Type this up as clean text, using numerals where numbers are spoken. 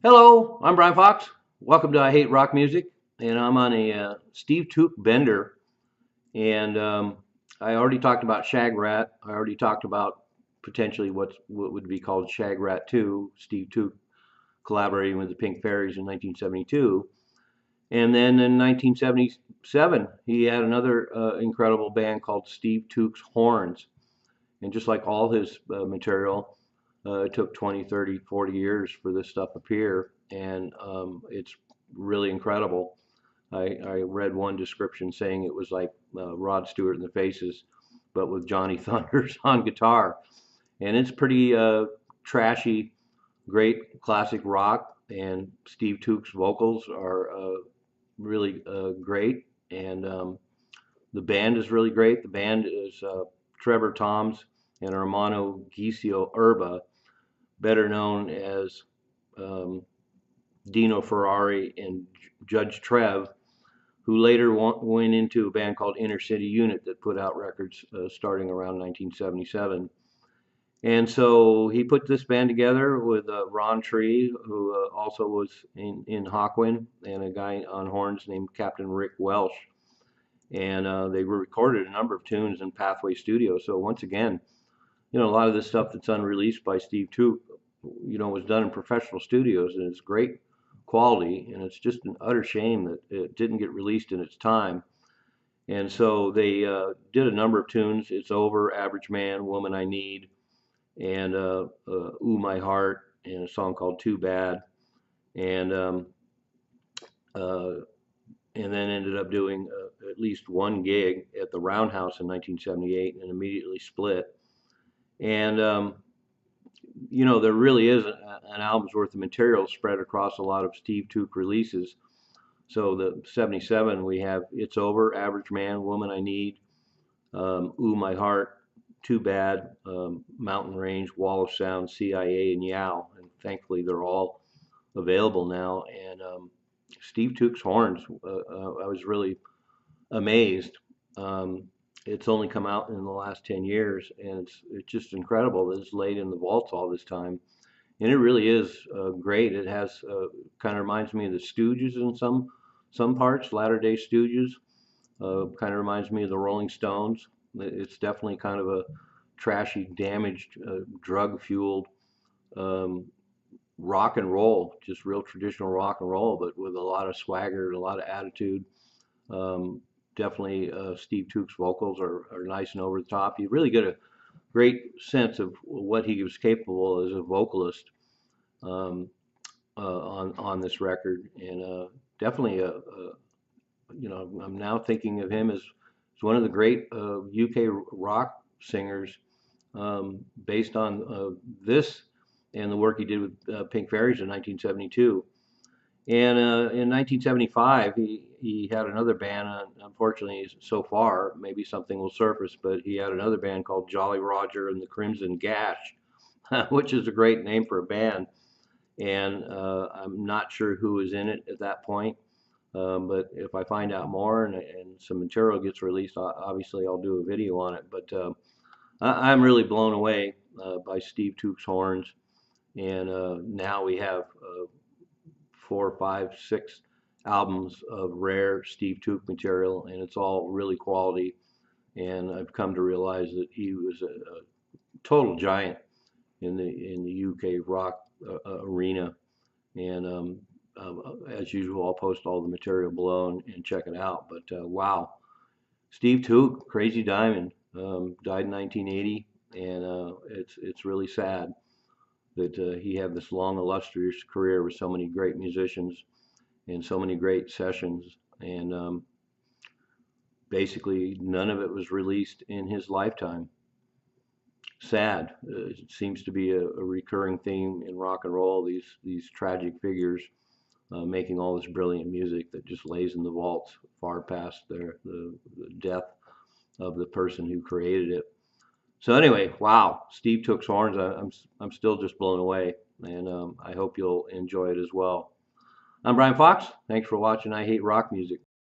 Hello, I'm Brian Fox. Welcome to I Hate Rock Music, and I'm on a Steve Tuke bender. And I already talked about Shag Rat. I already talked about potentially what would be called Shag Rat 2, Steve Tuke collaborating with the Pink Fairies in 1972. And then in 1977, he had another incredible band called Steve Tuke's Horns. And just like all his material, it took 20, 30, 40 years for this stuff to appear, and it's really incredible. I read one description saying it was like Rod Stewart and the Faces, but with Johnny Thunders on guitar. And it's pretty trashy, great classic rock, and Steve Tuke's vocals are really great, and the band is really great. The band is Trevor Toms and Armando Gisio Erba, better known as um, Dino Ferrari and Judge Trev, who later went into a band called Inner City Unit that put out records starting around 1977. And so he put this band together with Ron Tree, who also was in Hawkwind, and a guy on horns named Captain Rick Welsh. And they recorded a number of tunes in Pathway Studios. So once again, a lot of this stuff that's unreleased by Steve Tuke, was done in professional studios, and it's great quality, and it's just an utter shame that it didn't get released in its time. And so they did a number of tunes. It's Over, Average Man, Woman I Need, and Ooh My Heart, and a song called Too Bad, and uh, and then ended up doing at least one gig at the Roundhouse in 1978, and immediately split. And there really is an album's worth of material spread across a lot of Steve Tuke releases. So the 77, we have It's Over, Average Man, Woman I Need, Ooh My Heart, Too Bad, Mountain Range, Wall of Sound, CIA, and Yow. And thankfully they're all available now. And Steve Tuke's Horns, I was really amazed. It's only come out in the last 10 years, and it's just incredible that it's laid in the vaults all this time. And it really is great. It has kind of reminds me of the Stooges in some parts, Latter Day Stooges. Kind of reminds me of the Rolling Stones. It's definitely kind of a trashy, damaged, drug-fueled um, rock and roll, just real traditional rock and roll, but with a lot of swagger, a lot of attitude. Um, Definitely, Steve Tuke's vocals are nice and over the top. You really get a great sense of what he was capable as a vocalist um, on this record, and definitely I'm now thinking of him as one of the great UK rock singers, based on this and the work he did with Pink Fairies in 1972. And in 1975, he had another band. Unfortunately, so far, maybe something will surface, but he had another band called Jolly Roger and the Crimson Gash, which is a great name for a band. And I'm not sure who was in it at that point. But if I find out more and some material gets released, obviously I'll do a video on it. But I'm really blown away by Steve Tuke's horns. And now we have 4, 5, 6 albums of rare Steve Tuke material, and it's all really quality. And I've come to realize that he was a total giant in the UK rock arena. And as usual, I'll post all the material below and check it out. But wow, Steve Tuke, Crazy Diamond, died in 1980, and it's really sad that he had this long, illustrious career with so many great musicians and so many great sessions, and basically none of it was released in his lifetime. Sad. It seems to be a recurring theme in rock and roll. These tragic figures making all this brilliant music that just lays in the vaults far past the death of the person who created it. So anyway, wow, Steve Tuke's horns. I'm still just blown away, and I hope you'll enjoy it as well. I'm Brian Fox. Thanks for watching I Hate Rock Music.